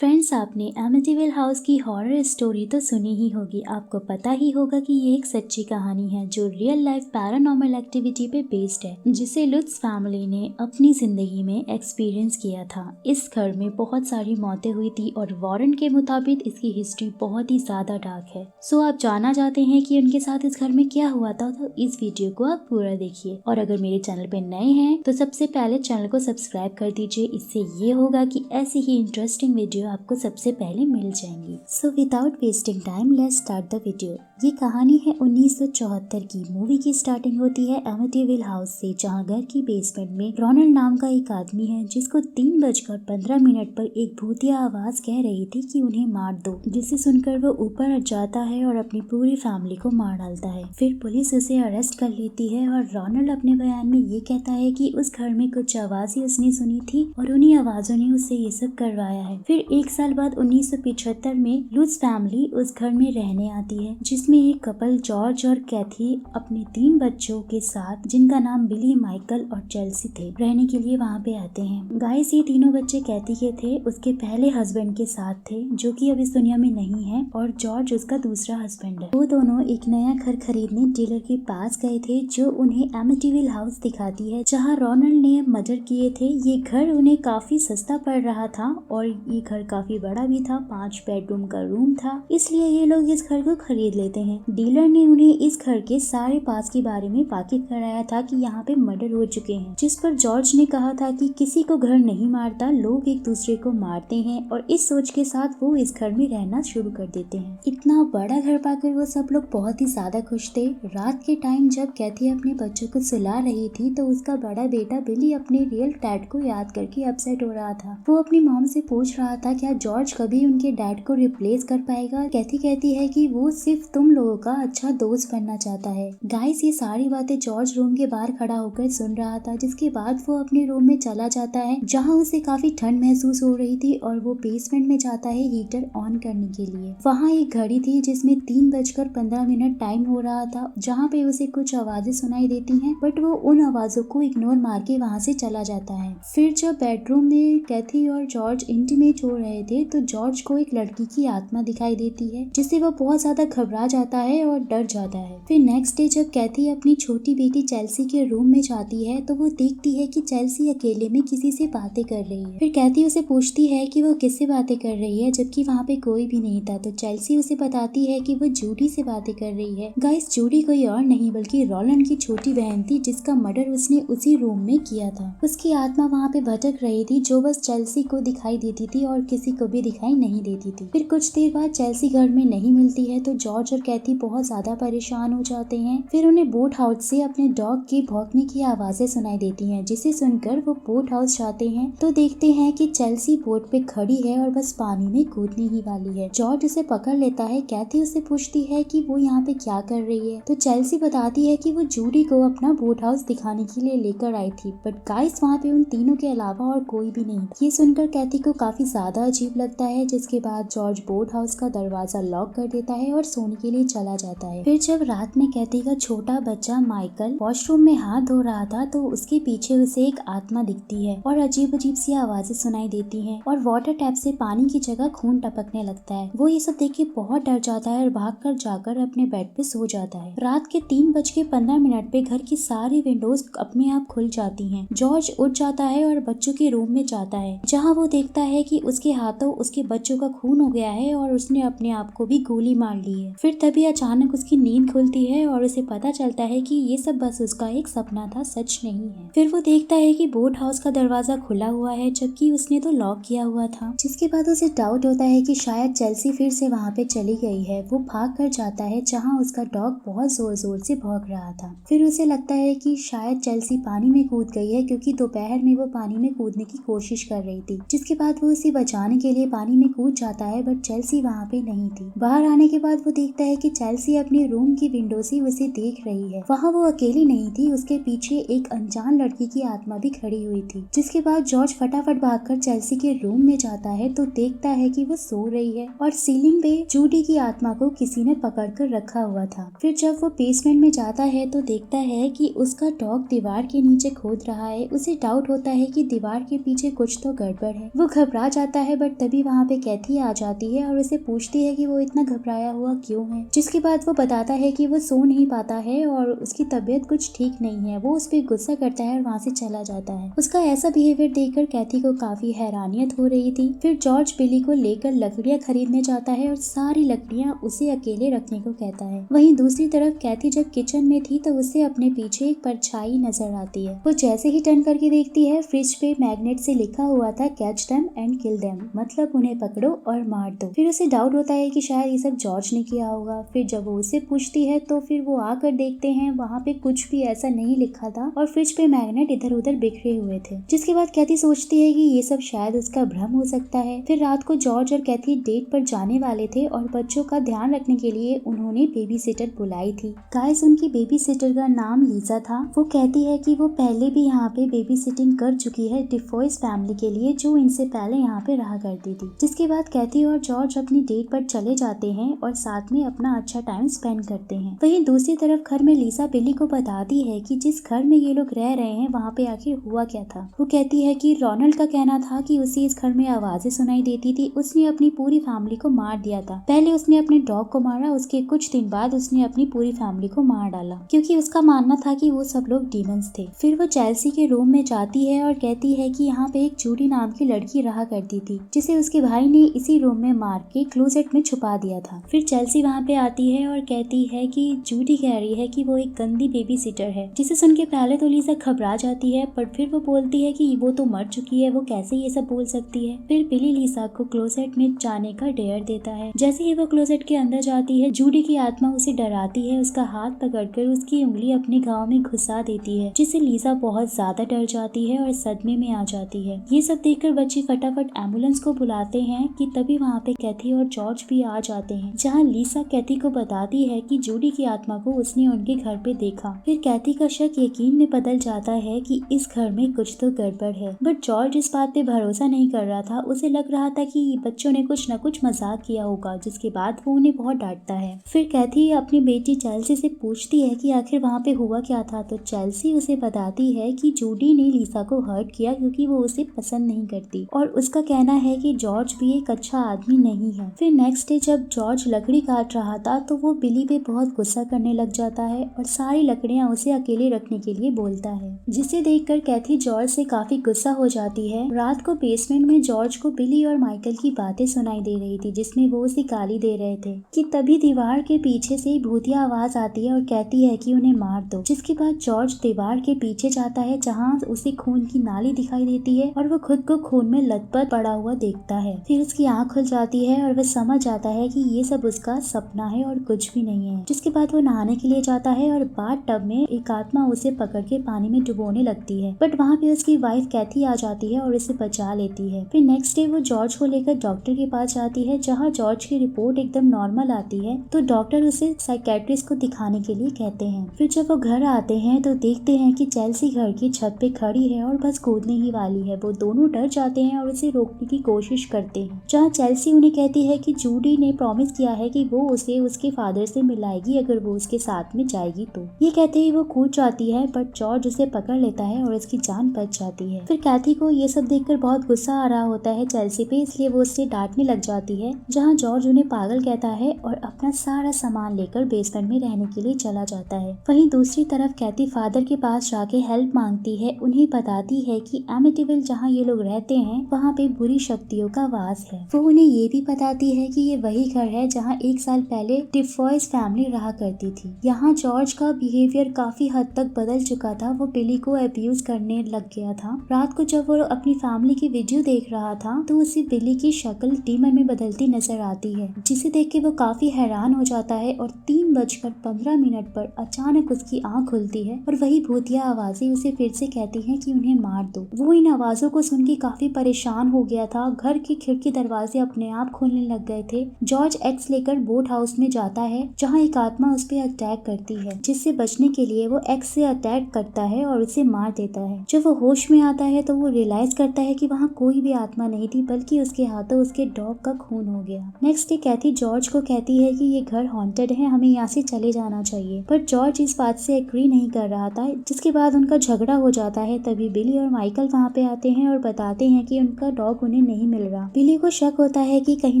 Friends, आपने Amityville house की horror story तो सुनी ही होगी। आपको पता ही होगा कि ये एक सच्ची कहानी है जो रियल लाइफ पैरानॉर्मल एक्टिविटी पे बेस्ड है, जिसे लुत्स फैमिली ने अपनी जिंदगी में एक्सपीरियंस किया था। इस घर में बहुत सारी मौतें हुई थी और वारन के मुताबिक इसकी हिस्ट्री बहुत ही ज्यादा डार्क है। सो आप जानना चाहते हैं कि उनके साथ इस घर में क्या हुआ था, तो इस वीडियो को आप पूरा देखिए। और अगर मेरे चैनल पे नए हैं तो सबसे पहले चैनल को सब्सक्राइब कर दीजिए। इससे ये होगा कि ऐसी ही इंटरेस्टिंग वीडियो आपको सबसे पहले मिल जाएंगी। So without wasting time let's start the video. ये कहानी है 1974 की। मूवी की स्टार्टिंग होती है एमिटीविल हाउस से, जहाँ घर की बेसमेंट में रोनाल्ड नाम का एक आदमी है जिसको 3:15 पर एक भूतिया आवाज कह रही थी कि उन्हें मार दो, जिसे सुनकर वो ऊपर जाता है और अपनी पूरी फैमिली को मार डालता है। फिर पुलिस उसे अरेस्ट कर लेती है और रोनाल्ड अपने बयान में ये कहता है कि उस घर में कुछ आवाजें उसने सुनी थी और उन्हीं आवाजों ने उससे ये सब करवाया है। फिर एक साल बाद 1975 में लुत्स फैमिली उस घर में रहने आती है, जिसमें एक कपल जॉर्ज और कैथी अपने 3 बच्चों के साथ, जिनका नाम बिली, माइकल और चेल्सी थे, रहने के लिए वहाँ पे आते हैं। गाइस, ये तीनों बच्चे कैथी के थे, उसके पहले हस्बैंड के साथ थे जो कि अब इस दुनिया में नहीं है, और जॉर्ज उसका दूसरा हस्बैंड है। वो दोनों एक नया घर खरीदने डीलर के पास गए थे जो उन्हें एमिटीविल हाउस दिखाती है, जहाँ रोनाल्ड ने मर्डर किए थे। ये घर उन्हें काफी सस्ता पड़ रहा था और ये घर काफी बड़ा भी था, 5 बेडरूम का रूम था, इसलिए ये लोग इस घर को खरीद लेते हैं। डीलर ने उन्हें इस घर के सारे पास के बारे में वाकिफ कराया था कि यहाँ पे मर्डर हो चुके हैं, जिस पर जॉर्ज ने कहा था कि किसी को घर नहीं मारता, लोग एक दूसरे को मारते हैं, और इस सोच के साथ वो इस घर में रहना शुरू कर देते हैं। इतना बड़ा घर पाकर वो सब लोग बहुत ही ज्यादा खुश थे। रात के टाइम जब कैथी अपने बच्चों को सुला रही थी तो उसका बड़ा बेटा बिली अपने रियल डैड को याद करके अपसेट हो रहा था। वो अपनी मॉम से पूछ रहा था क्या जॉर्ज कभी उनके डैड को रिप्लेस कर पाएगा। कैथी कहती है कि वो सिर्फ तुम लोगों का अच्छा दोस्त बनना चाहता है। गाइस, ये सारी बातें जॉर्ज रूम के बाहर खड़ा होकर सुन रहा था, जिसके बाद वो अपने रूम में चला जाता है जहाँ उसे काफी ठंड महसूस हो रही थी, और वो बेसमेंट में जाता है हीटर ऑन करने के लिए। वहाँ एक घड़ी थी जिसमें 3:15 टाइम हो रहा था, जहाँ पे उसे कुछ आवाजें सुनाई देती हैं, बट वो उन आवाजों को इग्नोर मार के वहाँ से चला जाता है। फिर जब बेडरूम में कैथी और जॉर्ज इंटीमेट हो रहे थे तो जॉर्ज को एक लड़की की आत्मा दिखाई देती है, जिससे वो बहुत ज्यादा घबरा जाता है और डर जाता है। फिर नेक्स्ट डे जब कैथी अपनी छोटी बेटी चेल्सी के रूम में जाती है तो वो देखती है कि चेल्सी अकेले में किसी से बातें कर रही है। फिर कैथी उसे पूछती है कि वो किससे बातें कर रही है, जबकि वहाँ पे कोई भी नहीं था। तो चेल्सी उसे बताती है कि वो जूडी से बातें कर रही है। गाइस, जूडी कोई और नहीं बल्कि रोलैंड की छोटी बहन थी, जिसका मर्डर उसने उसी रूम में किया था। उसकी आत्मा वहाँ पे भटक रही थी, जो बस चेल्सी को दिखाई देती थी और किसी को भी दिखाई नहीं देती थी। फिर कुछ देर बाद चेल्सी घर में नहीं मिलती है तो जॉर्ज और कैथी बहुत ज्यादा परेशान हो जाते हैं। फिर उन्हें बोट हाउस से अपने डॉग के भौंकने की आवाजें सुनाई देती हैं, जिसे सुनकर वो बोट हाउस जाते हैं तो देखते हैं कि चेल्सी बोट पे खड़ी है और बस पानी में कूदने ही वाली है। जॉर्ज उसे पकड़ लेता है। कैथी उससे पूछती है कि वो यहाँ पे क्या कर रही है, तो चेल्सी बताती है कि वो जूडी को अपना बोट हाउस दिखाने के लिए लेकर आई थी, बट गाइस वहाँ पे उन तीनों के अलावा और कोई भी नहीं। ये सुनकर कैथी को काफी ज्यादा अजीब लगता है, जिसके बाद जॉर्ज बोट हाउस का दरवाजा लॉक कर देता है और सोने के लिए चला जाता है। फिर जब रात में कैथी का छोटा बच्चा माइकल वॉशरूम में हाथ धो रहा था तो उसके पीछे उसे एक आत्मा दिखती है और अजीब अजीब सी आवाजें सुनाई देती हैं और वाटर टैप से पानी की जगह खून टपकने लगता है। वो ये सब देख के बहुत डर जाता है और भागकर जाकर अपने बेड पे सो जाता है। रात के 3:15 पे घर की सारी विंडोज अपने आप खुल जाती हैं। जॉर्ज उठ जाता है और बच्चों के रूम में जाता है, जहाँ वो देखता है कि उसके हाथों उसके बच्चों का खून हो गया है और उसने अपने आप को भी गोली मार ली है। फिर तभी अचानक उसकी नींद खुलती है और उसे पता चलता है कि ये सब बस उसका एक सपना था, सच नहीं है। फिर वो देखता है कि बोट हाउस का दरवाजा खुला हुआ है, जबकि उसने तो लॉक किया हुआ था, जिसके बाद उसे डाउट होता है कि शायद चेल्सी फिर से वहाँ पे चली गई है। वो भाग कर जाता है जहाँ उसका डॉग बहुत जोर जोर से भौंक रहा था। फिर उसे लगता है कि शायद चेल्सी पानी में कूद गई है, क्योंकि दोपहर में वो पानी में कूदने की कोशिश कर रही थी, जिसके बाद वो उसे बचाने के लिए पानी में कूद जाता है, बट चेल्सी वहाँ पे नहीं थी। बाहर आने के बाद वो देखता है कि चेल्सी अपने रूम की विंडो से उसे देख रही है। वहाँ वो अकेली नहीं थी, उसके पीछे एक अनजान लड़की की आत्मा भी खड़ी हुई थी। जिसके बाद जॉर्ज फटाफट भागकर चेल्सी के रूम में जाता है तो देखता है कि वो सो रही है और सीलिंग पे जूडी की आत्मा को किसी ने पकड़ कर रखा हुआ था। फिर जब वो बेसमेंट में जाता है तो देखता है कि उसका डॉग दीवार के नीचे खोद रहा है। उसे डाउट होता है कि दीवार के पीछे कुछ तो गड़बड़ है। वो घबरा जाता है, बट तभी वहाँ पे कैथी आ जाती है और उसे पूछती है कि वो इतना घबराया हुआ क्यों है। जिसके बाद वो बताता है कि वो सो नहीं पाता है और उसकी तबीयत कुछ ठीक नहीं है। वो उस पर गुस्सा करता है और वहाँ से चला जाता है। उसका ऐसा बिहेवियर देखकर कैथी को काफी हैरानियत हो रही थी। फिर जॉर्ज बिली को लेकर लकड़ियाँ खरीदने जाता है और सारी लकड़ियाँ उसे अकेले रखने को कहता है। वहीं दूसरी तरफ कैथी जब किचन में थी तो उसे अपने पीछे एक परछाई नजर आती है। वो जैसे ही टर्न करके देखती है, फ्रिज पे मैग्नेट से लिखा हुआ था catch them and kill them, मतलब उन्हें पकड़ो और मार दो। फिर उसे डाउट होता है कि शायद ये सब जॉर्ज ने किया होगा। फिर जब वो उसे पूछती है तो फिर वो आकर देखते हैं वहाँ पे कुछ भी ऐसा नहीं लिखा था और फ्रिज पे मैग्नेट इधर उधर बिखरे हुए थे। जिसके बाद कैथी सोचती है कि ये सब शायद उसका भ्रम हो सकता है। फिर रात को जॉर्ज और कैथी डेट पर जाने वाले थे और बच्चों का ध्यान रखने के लिए उन्होंने बेबी सिटर बुलाई थी। गाइस, उनकी बेबी सिटर का नाम लीजा था। वो कहती है कि वो पहले भी यहाँ पे बेबी सिटिंग कर चुकी है डिफॉयस फैमिली के लिए, जो इनसे पहले यहाँ पे रहा करती थी। जिसके बाद कैथी और जॉर्ज अपनी डेट पर चले जाते हैं और साथ में अपना अच्छा टाइम स्पेंड करते हैं। वहीं दूसरी तरफ घर में लीसा बिली को बताती है कि जिस घर में ये लोग रह रहे हैं वहाँ पे आखिर हुआ क्या था। वो कहती है कि रोनाल्ड का कहना था कि उसे इस घर में आवाजें सुनाई देती थी। उसने अपनी पूरी फैमिली को मार दिया था। पहले उसने अपने डॉग को मारा, उसके कुछ दिन बाद उसने अपनी पूरी फैमिली को मार डाला, क्योंकि उसका मानना था कि वो सब लोग डीमंस थे। फिर वो चेल्सी के रूम में जाती है और कहती है कि यहाँ पे एक जूडी नाम की लड़की रहा करती थी, जिसे उसके भाई ने इसी रूम में मार के क्लोजेट में छुपा दिया था। फिर चेल्सी वहाँ पे आती है और कहती है कि जूडी कह रही है कि वो एक गंदी बेबी सिटर है। जिसे सुन के पहले तो लीसा घबरा जाती है, पर फिर वो बोलती है कि वो तो मर चुकी है, वो कैसे ये सब बोल सकती है। फिर बिली लीसा को क्लोजेट में जाने का डेयर देता है। जैसे ही वो क्लोजेट के अंदर जाती है, जूडी की आत्मा उसे डराती है, उसका हाथ पकड़कर उसकी उंगली अपने घाव में घुसा देती है, जिससे लीसा बहुत ज्यादा डर जाती है और सदमे में आ जाती है। ये सब देखकर बच्चे फटाफट एम्बुलेंस को बुलाते हैं कि तभी वहाँ पे कैथी और जॉर्ज भी आ जाते हैं, जहाँ लीसा कैथी को बताती है कि जूडी की आत्मा को उसने उनके घर पे देखा। फिर कैथी का शक यकीन में बदल जाता है कि इस घर में कुछ तो गड़बड़ है, बट जॉर्ज इस बात पे भरोसा नहीं कर रहा था। उसे लग रहा था कि बच्चों ने कुछ न कुछ मजाक किया होगा, जिसके बाद वो उन्हें बहुत डांटता है। फिर कैथी अपनी बेटी चेल्सी से पूछती है कि आखिर वहाँ पे हुआ क्या था, तो चेल्सी उसे बताती है कि जूडी ने लीसा को हर्ट किया क्योंकि वो उसे पसंद नहीं करती और उसका कहना है कि जॉर्ज भी एक अच्छा आदमी नहीं है। फिर नेक्स्ट डे जब जॉर्ज लकड़ी काट रहा था तो वो बिली पे बहुत गुस्सा करने लग जाता है और सारी लकड़ियां उसे अकेले रखने के लिए बोलता है, जिसे देखकर कैथी जॉर्ज से काफी गुस्सा हो जाती है। रात को बेसमेंट में जॉर्ज को बिली और माइकल की बातें सुनाई दे रही थी, जिसमें वो उसे गाली दे रहे थे कि तभी दीवार के पीछे से भूतिया आवाज आती है और कहती है कि उन्हें मार दो। जिसके बाद जॉर्ज दीवार के पीछे जाता है, जहाँ उसे खून की नाली दिखाई देती है और वो खुद को खून में लथपथ पड़ा हुआ देखता है। फिर उसकी आंख खुल जाती है और वह समझ जाता है कि ये सब उसका सपना है और कुछ भी नहीं है। जिसके बाद वो नहाने के लिए जाता है और बाथ टब में एक आत्मा उसे पकड़ के पानी में डुबोने लगती है, बट वहाँ पे उसकी वाइफ कैथी आ जाती है और उसे बचा लेती है। फिर नेक्स्ट डे वो जॉर्ज को लेकर डॉक्टर के पास जाती है, जहाँ जॉर्ज की रिपोर्ट एकदम नॉर्मल आती है, तो डॉक्टर उसे साइकेट्रिस्ट को दिखाने के लिए कहते हैं। फिर जब वो घर आते हैं तो देखते हैं कि चेल्सी घर की छत पे खड़ी है और बस कूदने ही वाली है। वो दोनों डर जाते हैं और उसे रोकने की कोशिश करते हैं, जहाँ चेल्सी उन्हें कहती है कि जूडी ने प्रॉमिस किया है कि वो उसे उसके फादर से मिलाएगी अगर वो उसके साथ में जाएगी तो। ये कहते ही वो कूद जाती है, बट जॉर्ज उसे पकड़ लेता है और उसकी जान बच जाती है। फिर कैथी को ये सब देखकर बहुत गुस्सा आ रहा होता है चेल्सी पे, इसलिए वो उससे डांटने लग जाती है, जहाँ जॉर्ज उन्हें पागल कहता है और अपना सारा सामान लेकर बेसमेंट में रहने के लिए चला जाता है। वहीं दूसरी तरफ कैथी फादर के पास जाके हेल्प मांगती है, उन्हें बताती है कि एमिटिविल जहाँ ये लोग रहते हैं वहाँ पे बुरी शक्तियों का वास है। वो उन्हें ये भी बताती है कि ये वही घर है जहाँ 1 साल पहले डिफॉयस फैमिली रहा करती थी। यहाँ जॉर्ज का बिहेवियर काफी हद तक बदल चुका था, वो बिली को अब्यूज करने लग गया था। रात को जब वो अपनी फैमिली की वीडियो देख रहा था तो उसे बिली की शक्ल डीमन में बदलती नजर आती है, जिसे देख के वो काफी हैरान हो जाता है और 3:15 पर अचानक उसकी आंख खुलती है और वही भूतिया आवाजें उसे फिर से कहती हैं कि उन्हें मार दो। वो इन आवाजों को सुन के काफी परेशान हो गया था। घर की खिड़की दरवाजे अपने आप खुलने लग गए थे। जॉर्ज एक्स लेकर बोट हाउस में जाता है, जहाँ एक आत्मा उस पर अटैक करती है, जिससे बचने के लिए वो एक्स से अटैक करता है और उसे मार देता है। जब वो होश में आता है तो वो रियलाइज करता है कि वहाँ कोई भी आत्मा नहीं थी, बल्कि उसके हाथों उसके डॉग का खून हो गया। नेक्स्ट डे कैथी जॉर्ज को कहती है कि ये घर हॉन्टेड है, हमें यहाँ से चले जाना चाहिए, पर जॉर्ज इस बात से एग्री नहीं कर रहा था। जिसके बाद उनका झगड़ा हो जाता है। तभी बिली और माइकल वहाँ पे आते हैं और बताते हैं कि उनका डॉग उन्हें उन्हें नहीं मिल रहा। बिली को शक होता है कि कहीं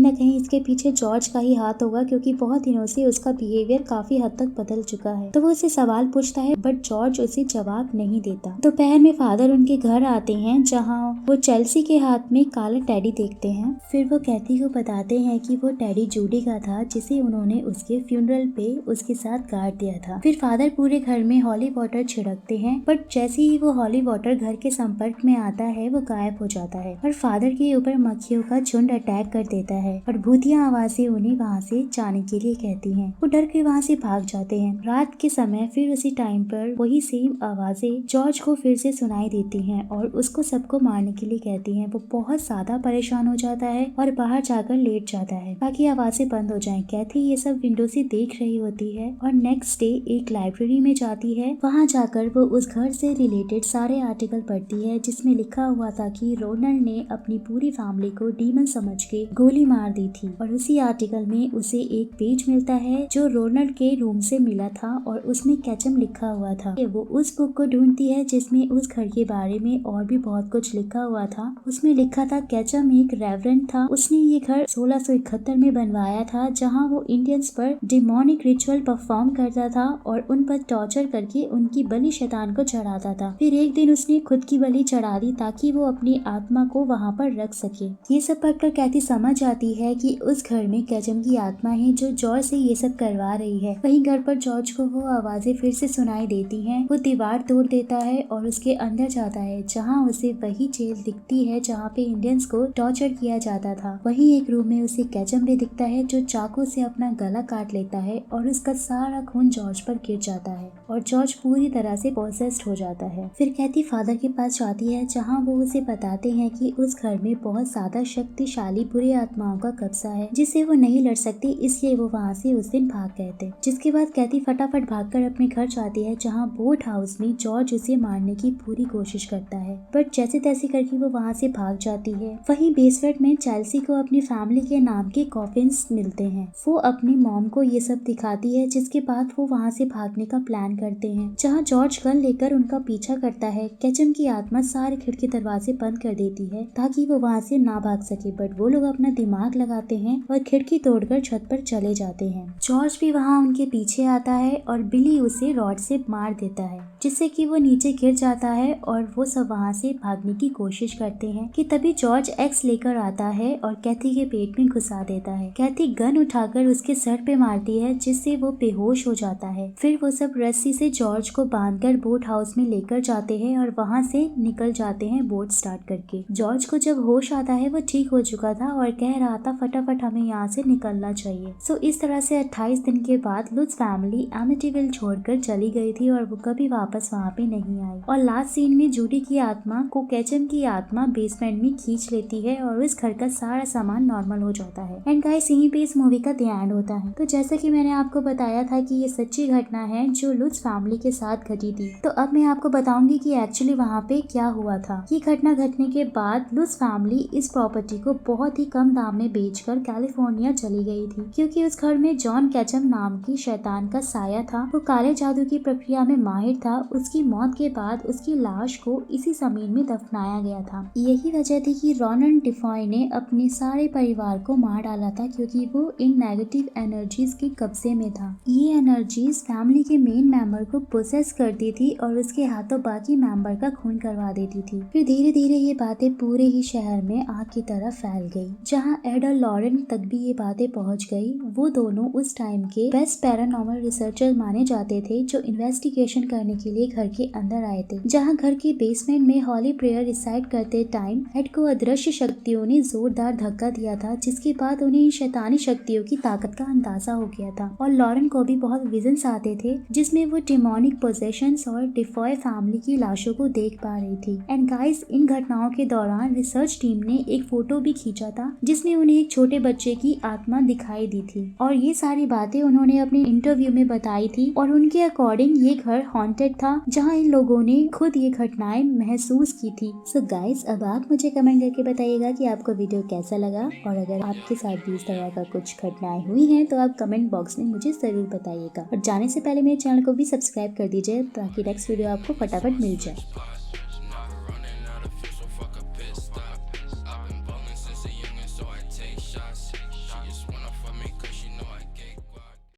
न कहीं इसके पीछे जॉर्ज का ही हाथ होगा, क्योंकि बहुत दिनों से उसका बिहेवियर काफी हद तक बदल चुका है। तो वो उसे सवाल पूछता है बट जॉर्ज उसे जवाब नहीं देता। दोपहर में फादर उनके घर आते हैं, जहाँ वो चेल्सी के हाथ में काला टेडी देखते हैं। फिर वो कैथी को बताते हैं कि वो टेडी जूडी का था, जिसे उन्होंने उसके फ्यूनरल पे उसके साथ गाड़ दिया था। फिर फादर पूरे घर में हॉली वाटर छिड़कते हैं, बट जैसे ही वो हॉली वाटर घर के संपर्क में आता है वो गायब हो जाता है और फादर के ऊपर मक्खियों का झुंड अटैक कर देता है और भूतिया आवाजें उन्हें वहाँ से जाने के लिए कहती हैं। वो डर के वहाँ से भाग जाते हैं। रात के समय फिर उसी टाइम पर वही सेम आवाजें जॉर्ज को फिर से सुनाई देती हैं और उसको सबको मारने के लिए कहती हैं। वो बहुत ज्यादा परेशान हो जाता है और बाहर जाकर लेट जाता है ताकि आवाजें बंद हो जाएं। कैथी ये सब विंडो से देख रही होती है और नेक्स्ट डे एक लाइब्रेरी में जाती है। वहाँ जाकर वो उस घर से रिलेटेड सारे आर्टिकल पढ़ती है, जिसमें लिखा हुआ था कि रोनल्ड ने अपनी पूरी फैमिली को डीमन समझ के गोली मार दी थी। और उसी आर्टिकल में उसे एक पेज मिलता है जो रोनल्ड के रूम से मिला था और उसमें कैचम लिखा हुआ था। वो उस बुक को ढूंढती है जिसमें उस घर के बारे में और भी बहुत कुछ लिखा हुआ था। उसमें लिखा था कैचम एक रेवरेंड था, उसने ये घर 1671 में बनवाया था, जहाँ वो इंडियंस पर डिमोनिक रिचुअल परफॉर्म करता था और उन पर टॉर्चर करके उनकी बलि शैतान को चढ़ाता था। फिर एक दिन उसने खुद की बलि चढ़ा दी ताकि वो अपनी आत्मा को वहाँ पर रख सके। ये सब पढ़कर कैथी समझ जाती है कि उस घर में कैचम की आत्मा है जो जॉर्ज से ये सब करवा रही है। वहीं घर पर जॉर्ज को वो आवाजें फिर से सुनाई देती हैं। वो दीवार तोड़ देता है और उसके अंदर जाता है, जहाँ उसे वही जेल दिखती है जहाँ पे इंडियंस को टॉर्चर किया जाता था। वहीं एक रूम में उसे कैचम भी दिखता है जो चाकू से अपना गला काट लेता है और उसका सारा खून जॉर्ज पर गिर जाता है और जॉर्ज पूरी तरह से पोसेस्ड हो जाता है। फिर कैथी फादर के पास जाती है, जहाँ वो उसे बताते हैं कि उस घर में बहुत ज्यादा शक्तिशाली बुरी आत्माओं का कब्जा है, जिससे वो नहीं लड़ सकती, इसलिए वो वहाँ से उस दिन भाग गए थे। जिसके बाद कैथी फटाफट भागकर अपने घर जाती है, जहाँ बोट हाउस में जॉर्ज उसे मारने की पूरी कोशिश करता है, बट जैसे तैसे करके वो वहाँ से भाग जाती है। वहीं बेसमेंट में चेल्सी को अपनी फैमिली के नाम के कॉफिन्स मिलते हैं। वो अपनी मॉम को ये सब दिखाती है, जिसके बाद वो वहाँ से भागने का प्लान करते हैं, जहाँ जॉर्ज गन लेकर उनका पीछा करता है। कैचम की आत्मा सारे खिड़की दरवाजे बंद कर देती है ताकि वो वहाँ से ना भाग सके, बट वो लोग अपना दिमाग लगाते हैं और खिड़की तोड़कर छत पर चले जाते हैं। जॉर्ज भी वहाँ उनके पीछे आता है और बिली उसे रॉड से मार देता है, जिससे कि वो नीचे गिर जाता है और वो सब वहाँ से भागने की कोशिश करते हैं कि तभी जॉर्ज एक्स लेकर आता है और कैथी के पेट में घुसा देता है। कैथी गन उठाकर उसके सर पे मारती है, जिससे वो बेहोश हो जाता है। फिर वो सब रस्सी से जॉर्ज को बांधकर बोट हाउस में लेकर जाते हैं और वहाँ से निकल जाते हैं बोट स्टार्ट करके। जॉर्ज को जब होश आता है वो ठीक हो चुका था और कह रहा था फटाफट हमें यहाँ से निकलना चाहिए। सो इस तरह से 28 दिन के बाद लुट्ज फैमिली एमिटीविल छोड़कर चली गई थी और वो कभी वापस वहाँ पे नहीं आई। और लास्ट सीन में जूडी की आत्मा को कैचम की आत्मा बेसमेंट में खींच लेती है और उस घर का सारा सामान नॉर्मल हो जाता है। एंड गाइस यहीं पे इस मूवी का द एंड होता है। तो जैसा कि मैंने आपको बताया था कि ये सच्ची घटना है जो लुट्ज फैमिली के साथ घटी थी, तो अब मैं आपको बताऊंगी कि एक्चुअली वहाँ पे क्या हुआ था। ये घटना घटने के बाद लुट्ज फैमिली इस प्रॉपर्टी को बहुत ही कम दाम में बेचकर कैलिफोर्निया चली गई थी, क्योंकि उस घर में जॉन कैचम नाम की शैतान का साया था। वो काले जादू की प्रक्रिया में माहिर था। उसकी मौत के बाद उसकी लाश को इसी जमीन में दफनाया गया था। यही वजह थी कि रोनल्ड डिफॉय ने अपने सारे परिवार को मार डाला था, क्योंकि वो इन नेगेटिव एनर्जीज के कब्जे में था। ये एनर्जीज फैमिली के मेन मेंबर को पोसेस करती थी और उसके हाथों बाकी मेंबर का खून करवा देती थी। फिर धीरे धीरे ये बातें पूरे ही शहर में आग की तरह फैल गई, जहाँ एड और लॉरेन तक भी ये बातें पहुँच गई। वो दोनों उस टाइम के बेस्ट पैरानॉर्मल रिसर्चर माने जाते थे, जो इन्वेस्टिगेशन करने के लिए घर के अंदर आए थे, जहाँ घर के बेसमेंट में हॉली प्रेयर रिसाइट करते टाइम एड को अदृश्य शक्तियों ने जोरदार धक्का दिया था, जिसके बाद उन्हें इन शैतानी शक्तियों की ताकत का अंदाजा हो गया था। और लॉरेन को भी बहुत विजन्स आते थे, जिसमें वो डिमोनिक पोजेशंस और डिफॉय फैमिली की लाशों को देख पा रही थी। एंड गाइस इन घटनाओं के दौरान रिसर्च टीम ने एक फोटो भी खींचा था, जिसमें उन्हें एक छोटे बच्चे की आत्मा दिखाई दी थी। और ये सारी बातें उन्होंने अपने इंटरव्यू में बताई थी और उनके अकॉर्डिंग ये घर हॉन्टेड था, जहाँ इन लोगों ने खुद ये घटनाएं महसूस की थी। सो गाइस अब आप मुझे कमेंट करके बताइएगा कि आपको वीडियो कैसा लगा, और अगर आपके साथ भी इस तरह का कुछ घटनाएं हुई हैं तो आप कमेंट बॉक्स में मुझे जरूर बताइएगा। और जाने से पहले मेरे चैनल को भी सब्सक्राइब कर दीजिए ताकि नेक्स्ट वीडियो आपको फटाफट मिल जाए।